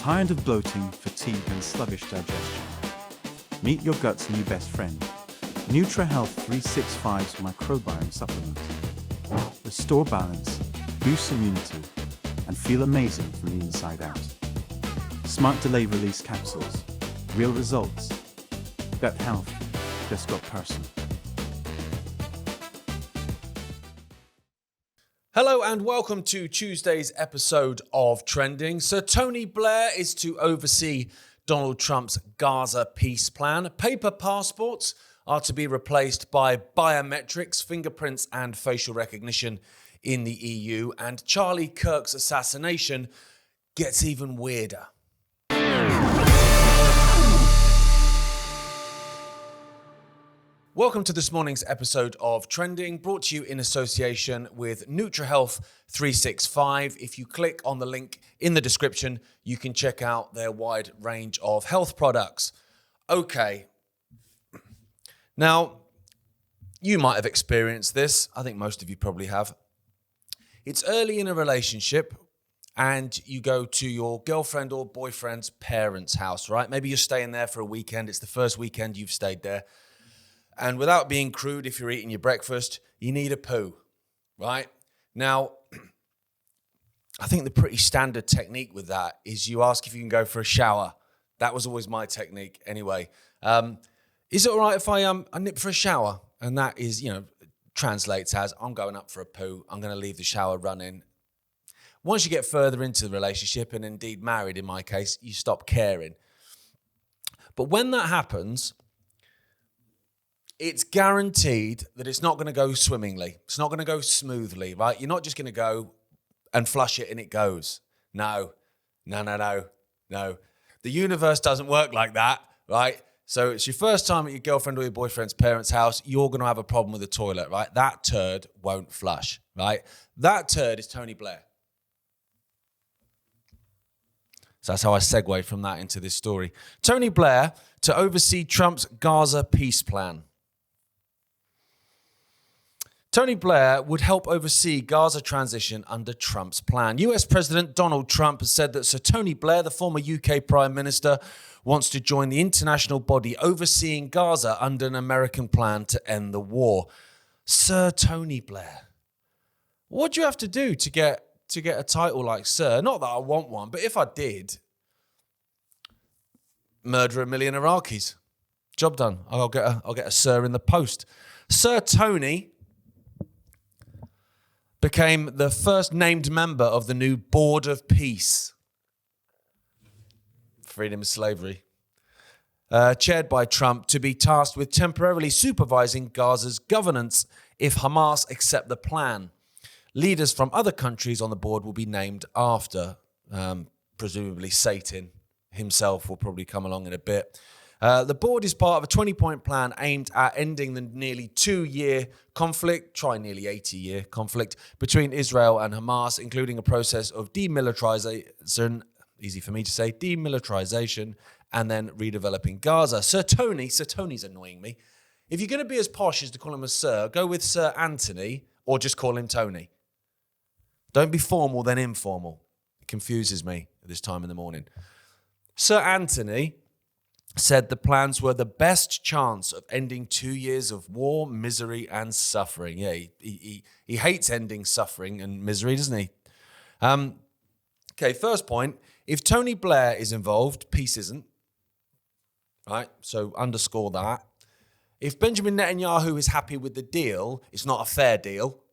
Tired of bloating, fatigue and sluggish digestion? Meet your gut's new best friend, NutriHealth 365's microbiome supplement. Restore balance, boost immunity, and feel amazing from the inside out. Smart delay release capsules, real results. Gut health just got personal. Hello and welcome to Tuesday's episode of Trending. Sir Tony Blair is to oversee Donald Trump's Gaza peace plan. Paper passports are to be replaced by biometrics, fingerprints and facial recognition in the EU. And Charlie Kirk's assassination gets even weirder. Welcome to this morning's episode of Trending, brought to you in association with NutriHealth 365. If you click on the link in the description, you can check out their wide range of health products. Okay. Now, you might have experienced this. I think most of you probably have. It's early in a relationship and you go to your girlfriend or boyfriend's parents' house, right? Maybe you're staying there for a weekend. It's the first weekend you've stayed there. And without being crude, if you're eating your breakfast, you need a poo, right? Now, I think the pretty standard technique with that is you ask if you can go for a shower. That was always my technique anyway. Is it all right if I nip for a shower? And that is, translates as, I'm going up for a poo. I'm going to leave the shower running. Once you get further into the relationship, and indeed married in my case, you stop caring. But when that happens, it's guaranteed that it's not going to go swimmingly. It's not going to go smoothly, right? You're not just going to go and flush it and it goes. No. The universe doesn't work like that, right? So it's your first time at your girlfriend or your boyfriend's parents' house. You're going to have a problem with the toilet, right? That turd won't flush, right? That turd is Tony Blair. So that's how I segue from that into this story. Tony Blair to oversee Trump's Gaza peace plan. Tony Blair would help oversee Gaza transition under Trump's plan. US President Donald Trump has said that Sir Tony Blair, the former UK Prime Minister, wants to join the international body overseeing Gaza under an American plan to end the war. Sir Tony Blair. What do you have to do to get a title like Sir? Not that I want one, but if I did, murder 1 million Iraqis. Job done. I'll get a Sir in the post. Sir Tony became the first named member of the new Board of Peace. Freedom of slavery. Chaired by Trump, to be tasked with temporarily supervising Gaza's governance if Hamas accept the plan. Leaders from other countries on the board will be named after. Presumably Satan himself will probably come along in a bit. The board is part of a 20-point plan aimed at ending the nearly 2-year conflict, nearly 80-year conflict between Israel and Hamas, including a process of demilitarization, easy for me to say, demilitarization, and then redeveloping Gaza. Sir Tony's annoying me. If you're going to be as posh as to call him a Sir, go with Sir Anthony or just call him Tony. Don't be formal, then informal. It confuses me at this time in the morning. Sir Anthony said the plans were the best chance of ending 2 years of war, misery, and suffering. Yeah, he hates ending suffering and misery, doesn't he? Okay, first point. If Tony Blair is involved, peace isn't. Right? So underscore that. If Benjamin Netanyahu is happy with the deal, it's not a fair deal.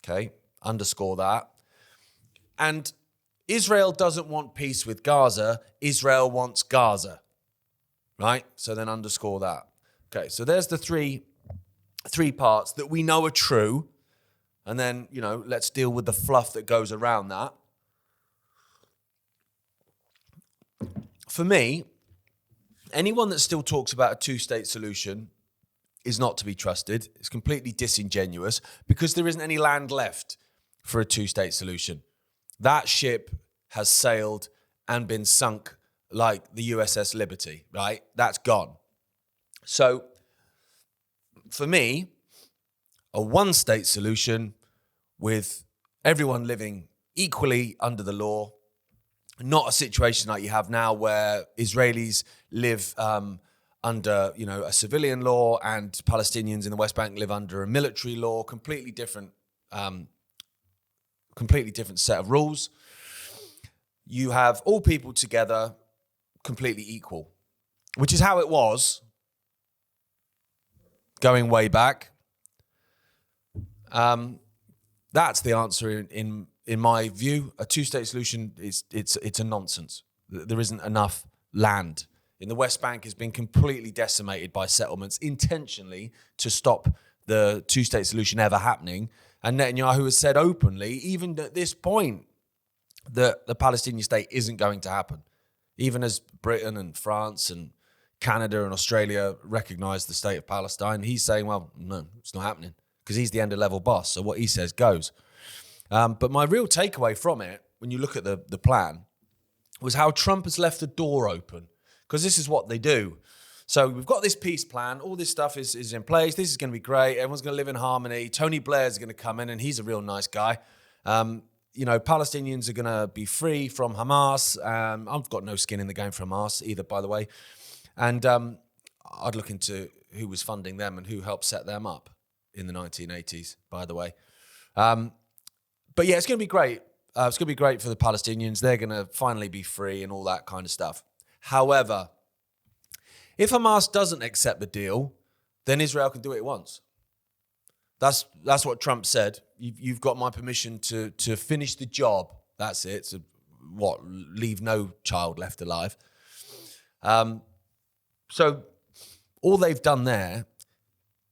Okay, underscore that. And Israel doesn't want peace with Gaza. Israel wants Gaza. Right? So then underscore that. Okay, so there's the three parts that we know are true. And then, let's deal with the fluff that goes around that. For me, anyone that still talks about a two-state solution is not to be trusted. It's completely disingenuous because there isn't any land left for a two-state solution. That ship has sailed and been sunk like the USS Liberty, right? That's gone. So, for me, a one-state solution with everyone living equally under the law not a situation like you have now where Israelis live under, a civilian law and Palestinians in the West Bank live under a military law, completely different set of rules. You have all people together, completely equal, which is how it was going way back. That's the answer in my view. A two-state solution it's a nonsense. There isn't enough land. In the West Bank has been completely decimated by settlements intentionally to stop the two-state solution ever happening. And Netanyahu has said openly, even at this point, that the Palestinian state isn't going to happen. Even as Britain and France and Canada and Australia recognize the state of Palestine, he's saying, well, no, it's not happening, because he's the end-of-level boss. So what he says goes. But my real takeaway from it, when you look at the plan, was how Trump has left the door open. Because this is what they do. So we've got this peace plan. All this stuff is in place. This is going to be great. Everyone's going to live in harmony. Tony Blair is going to come in, and he's a real nice guy. Palestinians are going to be free from Hamas. I've got no skin in the game for Hamas either, by the way. And I'd look into who was funding them and who helped set them up in the 1980s, by the way. But yeah, it's going to be great. It's going to be great for the Palestinians. They're going to finally be free and all that kind of stuff. However, if Hamas doesn't accept the deal, then Israel can do what it wants. That's what Trump said. You've got my permission to finish the job. That's it. So leave no child left alive. So all they've done there,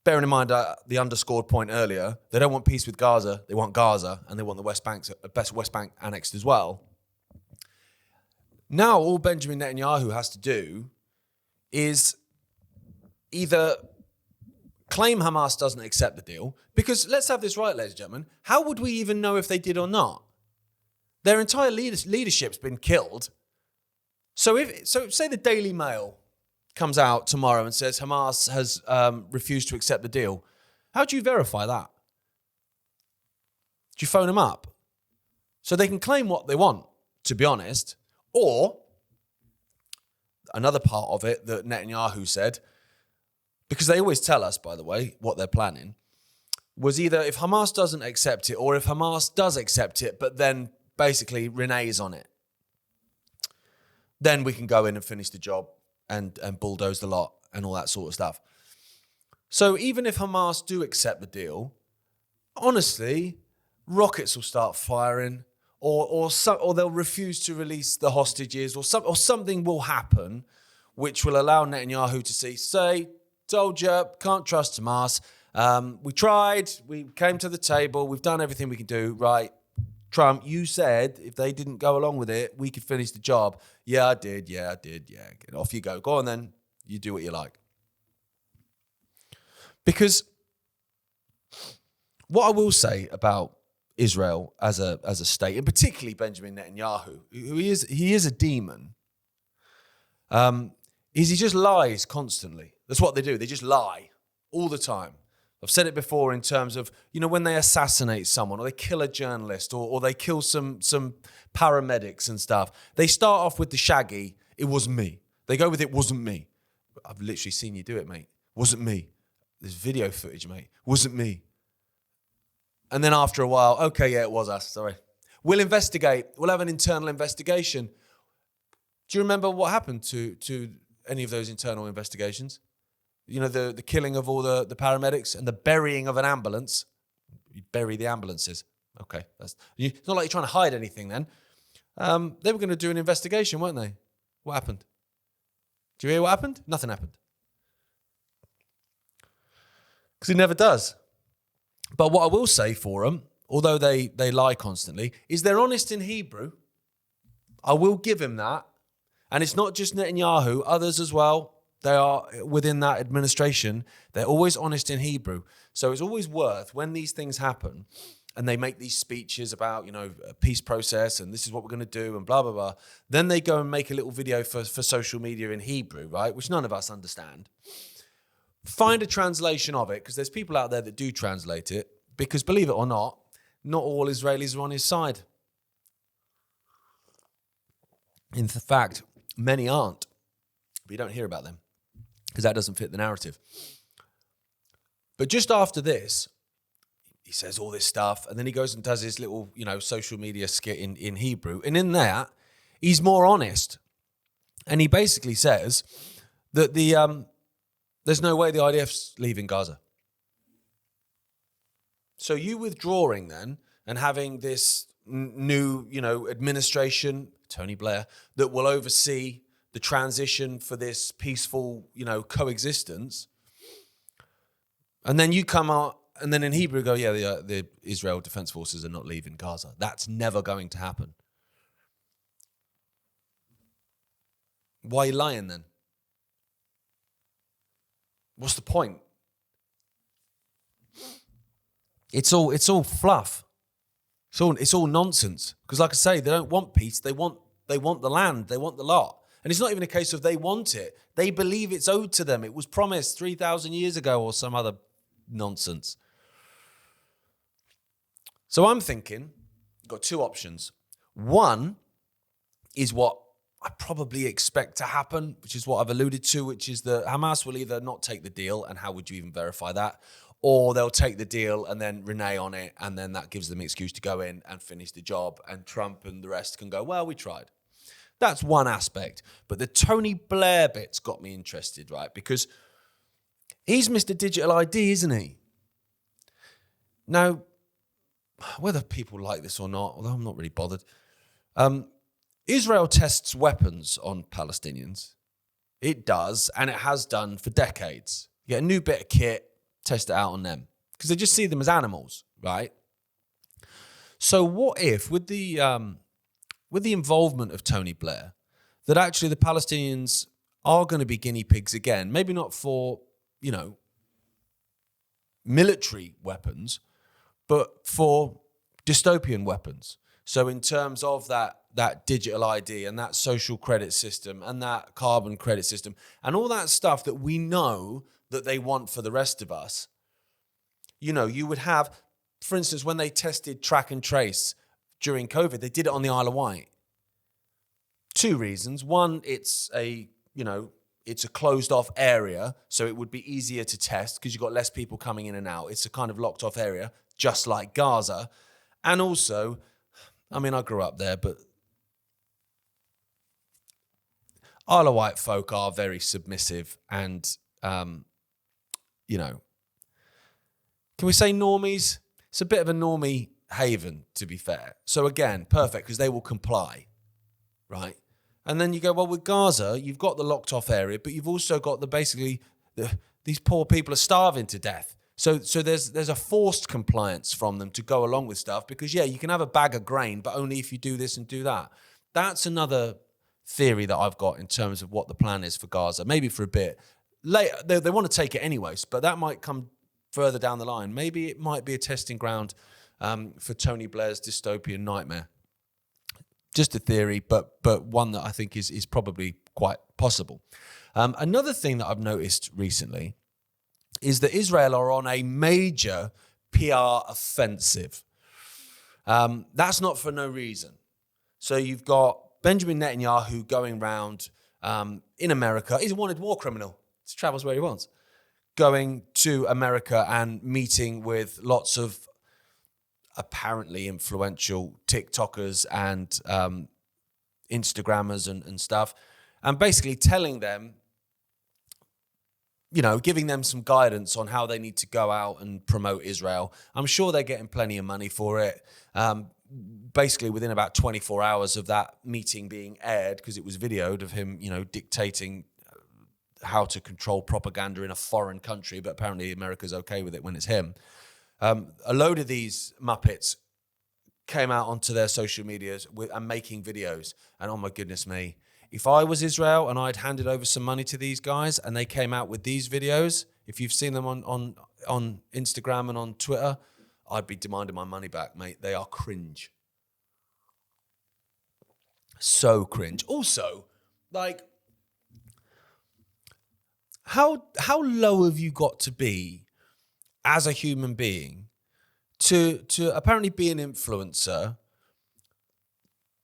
bearing in mind the underscored point earlier, they don't want peace with Gaza. They want Gaza, and they want the West Bank annexed as well. Now all Benjamin Netanyahu has to do is either claim Hamas doesn't accept the deal, because let's have this right, ladies and gentlemen, how would we even know if they did or not? Their entire leadership's been killed. So say the Daily Mail comes out tomorrow and says Hamas has refused to accept the deal. How do you verify that? Do you phone them up? So they can claim what they want, to be honest. Or another part of it that Netanyahu said, because they always tell us, by the way, what they're planning, was either if Hamas doesn't accept it or if Hamas does accept it, but then basically reneges on it, then we can go in and finish the job and bulldoze the lot and all that sort of stuff. So even if Hamas do accept the deal, honestly, rockets will start firing, or they'll refuse to release the hostages, or something will happen which will allow Netanyahu to say, told you, can't trust Hamas. We tried, we came to the table, we've done everything we can do, right? Trump, you said if they didn't go along with it, we could finish the job. Yeah, I did. Get off you go. Go on then, you do what you like. Because what I will say about Israel as a state, and particularly Benjamin Netanyahu, who he is a demon, is he just lies constantly. That's what they do. They just lie all the time. I've said it before in terms of, when they assassinate someone or they kill a journalist or they kill some paramedics and stuff, they start off with the shaggy, it wasn't me. They go with it wasn't me. I've literally seen you do it, mate. Wasn't me. There's video footage, mate. Wasn't me. And then after a while, okay, yeah, it was us, sorry. We'll investigate. We'll have an internal investigation. Do you remember what happened to any of those internal investigations? The killing of all the paramedics and the burying of an ambulance. You bury the ambulances. Okay. It's not like you're trying to hide anything then. They were going to do an investigation, weren't they? What happened? Do you hear what happened? Nothing happened. Because he never does. But what I will say for them, although they lie constantly, is they're honest in Hebrew. I will give him that. And it's not just Netanyahu, others as well. They are within that administration. They're always honest in Hebrew. So it's always worth, when these things happen and they make these speeches about, a peace process and this is what we're going to do and blah, blah, blah. Then they go and make a little video for social media in Hebrew, right? Which none of us understand. Find a translation of it, because there's people out there that do translate it, because believe it or not all Israelis are on his side. In fact, many aren't. But you don't hear about them because that doesn't fit the narrative. But just after this, he says all this stuff, and then he goes and does his little, social media skit in Hebrew. And in that, he's more honest. And he basically says that there's no way the IDF's leaving Gaza. So you withdrawing then and having this new, administration, Tony Blair, that will oversee the transition for this peaceful, coexistence. And then you come out and then in Hebrew go, yeah, the Israel Defense Forces are not leaving Gaza. That's never going to happen. Why are you lying then? What's the point? It's all fluff. It's all nonsense. Because like I say, they don't want peace. They want the land. They want the lot. And it's not even a case of they want it. They believe it's owed to them. It was promised 3,000 years ago or some other nonsense. So I'm thinking, got two options. One is what I probably expect to happen, which is what I've alluded to, which is that Hamas will either not take the deal, and how would you even verify that? Or they'll take the deal and then renege on it, and then that gives them an excuse to go in and finish the job, and Trump and the rest can go, well, we tried. That's one aspect. But the Tony Blair bit's got me interested, right? Because he's Mr. Digital ID, isn't he? Now, whether people like this or not, although I'm not really bothered, Israel tests weapons on Palestinians. It does, and it has done for decades. You get a new bit of kit, test it out on them, because they just see them as animals, right? So what if, with the involvement of Tony Blair, that actually the Palestinians are going to be guinea pigs again? Maybe not for, military weapons, but for dystopian weapons. So in terms of that digital ID and that social credit system and that carbon credit system and all that stuff that we know that they want for the rest of us, you would have, for instance, when they tested track and trace during COVID, they did it on the Isle of Wight. Two reasons. One, it's a closed off area, so it would be easier to test because you've got less people coming in and out. It's a kind of locked off area, just like Gaza. And also, I grew up there, but Isle of Wight folk are very submissive and, can we say normies? It's a bit of a normie haven, to be fair. So again, perfect, because they will comply, right? And then you go, well, with Gaza, you've got the locked off area, but you've also got these poor people are starving to death. So there's a forced compliance from them to go along with stuff because, yeah, you can have a bag of grain, but only if you do this and do that. That's another theory that I've got in terms of what the plan is for Gaza, maybe for a bit. Later, they want to take it anyways, but that might come further down the line. Maybe it might be a testing ground for Tony Blair's dystopian nightmare. Just a theory, but one that I think is probably quite possible. Another thing that I've noticed recently is that Israel are on a major PR offensive. That's not for no reason. So you've got Benjamin Netanyahu going round in America. He's a wanted war criminal. He travels where he wants. Going to America and meeting with lots of apparently influential TikTokers and Instagrammers and stuff, and basically telling them, giving them some guidance on how they need to go out and promote Israel. I'm sure they're getting plenty of money for it. Basically, within about 24 hours of that meeting being aired, because it was videoed of him, dictating how to control propaganda in a foreign country, but apparently America's okay with it when it's him. A load of these Muppets came out onto their social medias and making videos. And oh my goodness me, if I was Israel and I'd handed over some money to these guys and they came out with these videos, if you've seen them on Instagram and on Twitter, I'd be demanding my money back, mate. They are cringe. So cringe. Also, how low have you got to be as a human being to apparently be an influencer,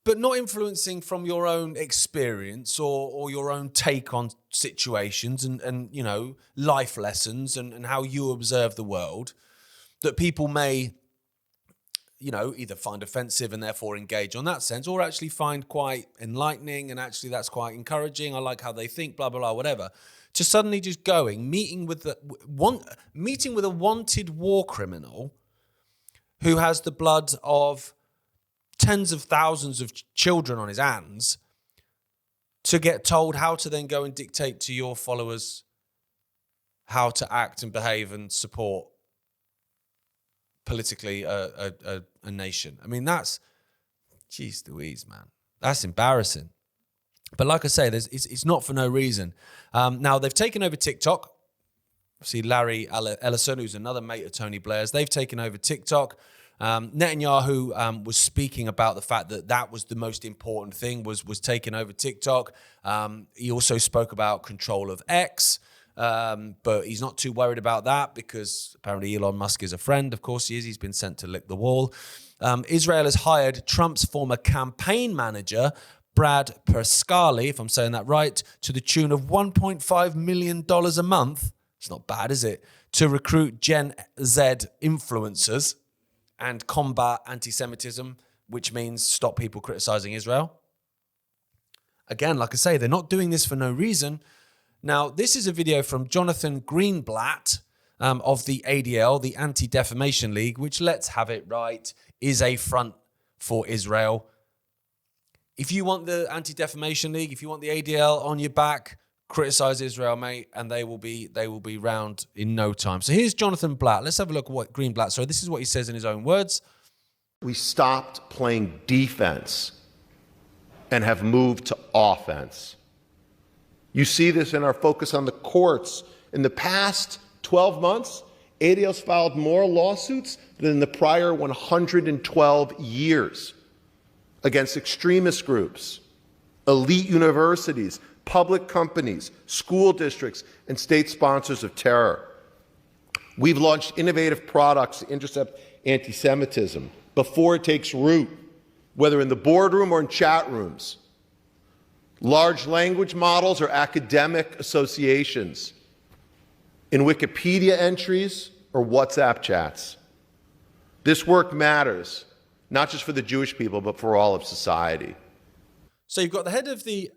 but not influencing from your own experience or your own take on situations and you know, life lessons and how you observe the world that people may, you know, either find offensive and therefore engage on that sense, or actually find quite enlightening and actually that's quite encouraging. I like how they think, blah, blah, blah, whatever. To suddenly just meeting with a wanted war criminal who has the blood of tens of thousands of children on his hands, to get told how to then go and dictate to your followers how to act and behave and support politically a nation. I mean, that's, geez Louise, man. That's embarrassing. But like I say, it's not for no reason. Now, they've taken over TikTok. See, Larry Ellison, who's another mate of Tony Blair's, they've taken over TikTok. Netanyahu was speaking about the fact that was the most important thing, was taking over TikTok. He also spoke about control of X, but he's not too worried about that because apparently Elon Musk is a friend. Of course he is. He's been sent to lick the wall. Israel has hired Trump's former campaign manager, Brad Perscali, if I'm saying that right, to the tune of $1.5 million a month. It's not bad, is it? To recruit Gen Z influencers and combat anti-Semitism, which means stop people criticizing Israel. Again, like I say, they're not doing this for no reason. Now, this is a video from Jonathan Greenblatt of the ADL, the Anti-Defamation League, which, let's have it right, is a front for Israel. If you want the Anti-Defamation League, if you want the ADL on your back, criticize Israel, mate, and they will be round in no time. So here's Jonathan Blatt. Let's have a look at what Greenblatt. So this is what he says in his own words. We stopped playing defense and have moved to offense. You see this in our focus on the courts. In the past 12 months, ADL's filed more lawsuits than in the prior 112 years against extremist groups, elite universities, public companies, school districts, and state sponsors of terror. We've launched innovative products to intercept anti-Semitism before it takes root, whether in the boardroom or in chat rooms, large language models or academic associations, in Wikipedia entries or WhatsApp chats. This work matters, not just for the Jewish people, but for all of society. So you've got the head of the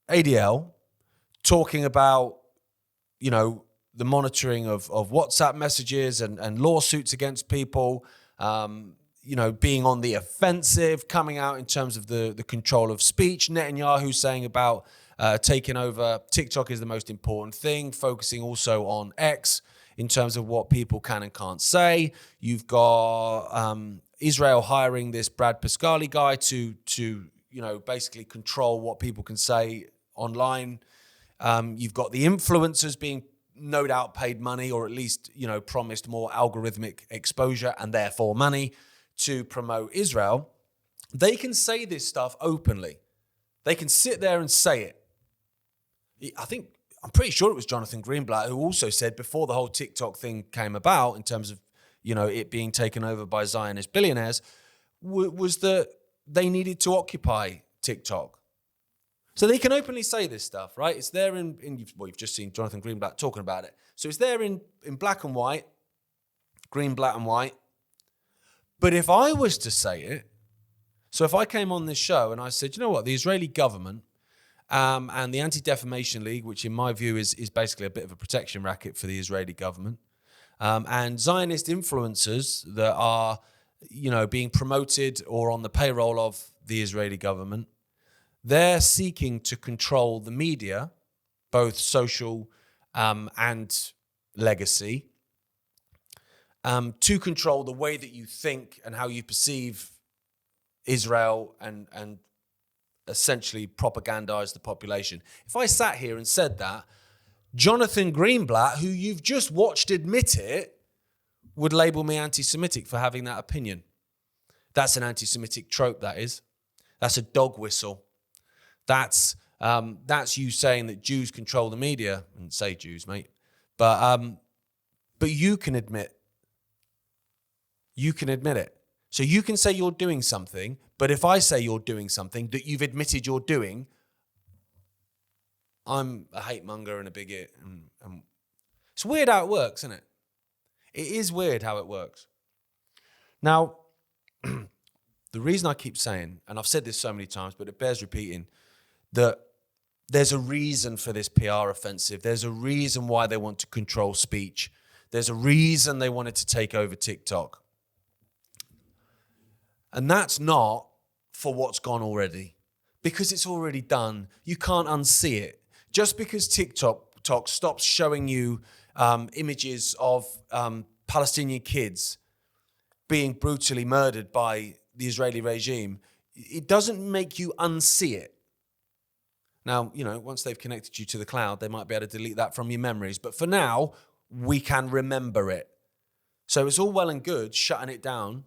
ADL talking about, you know, the monitoring of WhatsApp messages and lawsuits against people, you know, being on the offensive, coming out in terms of the control of speech. Netanyahu saying about taking over TikTok is the most important thing, focusing also on X in terms of what people can and can't say. You've got Israel hiring this Brad Perscali guy to you know, basically control what people can say online. You've got the influencers being no doubt paid money, or at least, you know, promised more algorithmic exposure and therefore money to promote Israel. They can say this stuff openly. They can sit there and say it. I'm pretty sure it was Jonathan Greenblatt who also said before the whole TikTok thing came about, in terms of, you know, it being taken over by Zionist billionaires, was that they needed to occupy TikTok. So they can openly say this stuff, right? It's there you've just seen Jonathan Greenblatt talking about it. So it's there in black and white, green, black and white. But if I was to say it, so if I came on this show and I said, you know what, the Israeli government and the Anti-Defamation League, which in my view is basically a bit of a protection racket for the Israeli government, and Zionist influencers that are, you know, being promoted or on the payroll of the Israeli government, they're seeking to control the media, both social and legacy, to control the way that you think and how you perceive Israel and essentially propagandize the population. If I sat here and said that, Jonathan Greenblatt, who you've just watched admit it, would label me anti-Semitic for having that opinion. That's an anti-Semitic trope, that is. That's a dog whistle. That's you saying that Jews control the media. I didn't say Jews, mate. But you can admit. You can admit it. So you can say you're doing something, But if I say you're doing something that you've admitted you're doing, I'm a hate monger and a bigot. And it's weird how it works, isn't it? It is weird how it works. Now, the reason I keep saying, and I've said this so many times, but it bears repeating, that there's a reason for this PR offensive. There's a reason why they want to control speech. There's a reason they wanted to take over TikTok. And that's not for what's gone already, because it's already done. You can't unsee it. Just because TikTok stops showing you images of Palestinian kids being brutally murdered by the Israeli regime, it doesn't make you unsee it. Now, once they've connected you to the cloud, they might be able to delete that from your memories. But for now, we can remember it. So it's all well and good shutting it down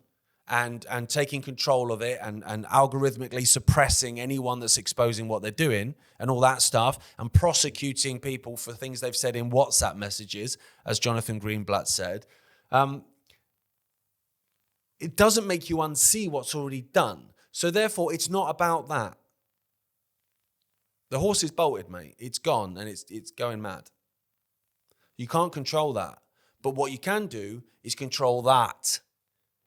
and taking control of it and algorithmically suppressing anyone that's exposing what they're doing and all that stuff, and prosecuting people for things they've said in WhatsApp messages, as Jonathan Greenblatt said. It doesn't make you unsee what's already done. So therefore, it's not about that. The horse is bolted, mate. It's gone and it's going mad. You can't control that. But what you can do is control that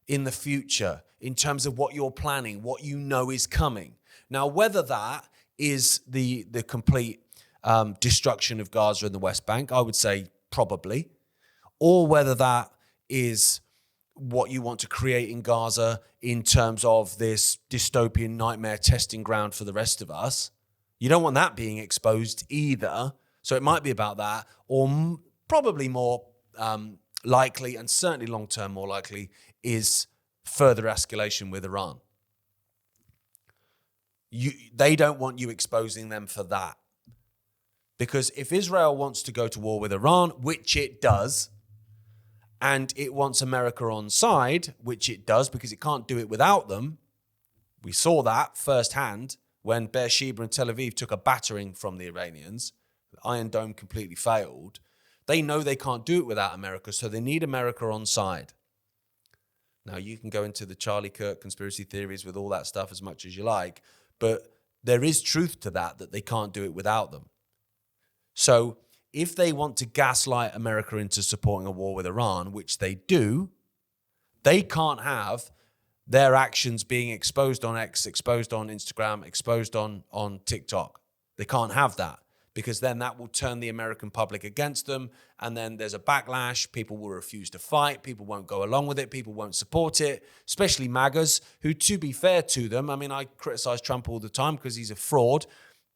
in the future, in terms of what you're planning, what you know is coming. Now, whether that is the complete destruction of Gaza and the West Bank, I would say probably, or whether that is what you want to create in Gaza in terms of this dystopian nightmare testing ground for the rest of us. You don't want that being exposed either. So it might be about that, or probably more likely, and certainly long-term more likely, is further escalation with Iran. They don't want you exposing them for that. Because if Israel wants to go to war with Iran, which it does, and it wants America on side, which it does because it can't do it without them, we saw that firsthand when Beersheba and Tel Aviv took a battering from the Iranians. The Iron Dome completely failed. They know they can't do it without America, so they need America on side. Now, you can go into the Charlie Kirk conspiracy theories with all that stuff as much as you like, but there is truth to that they can't do it without them. So if they want to gaslight America into supporting a war with Iran, which they do, they can't have their actions being exposed on X, exposed on Instagram, exposed on TikTok. They can't have that, because then that will turn the American public against them, and then there's a backlash. People will refuse to fight. People won't go along with it. People won't support it, especially MAGAs, who, to be fair to them, I mean, I criticize Trump all the time because he's a fraud,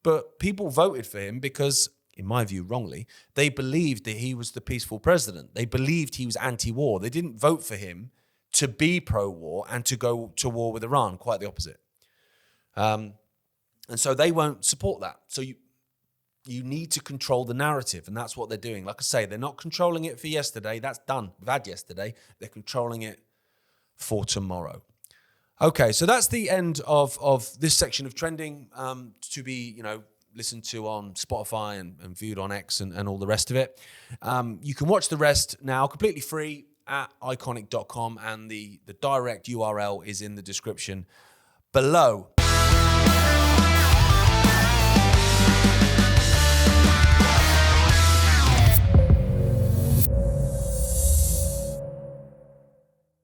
but people voted for him because, in my view, wrongly, they believed that he was the peaceful president. They believed he was anti-war. They didn't vote for him to be pro-war and to go to war with Iran, quite the opposite. And so they won't support that. So you need to control the narrative, and that's what they're doing. Like I say, they're not controlling it for yesterday. That's done. We've had yesterday. They're controlling it for tomorrow. Okay, so that's the end of this section of trending, to be, listened to on Spotify and viewed on X and all the rest of it. You can watch the rest now completely free at iconic.com, and the direct URL is in the description below.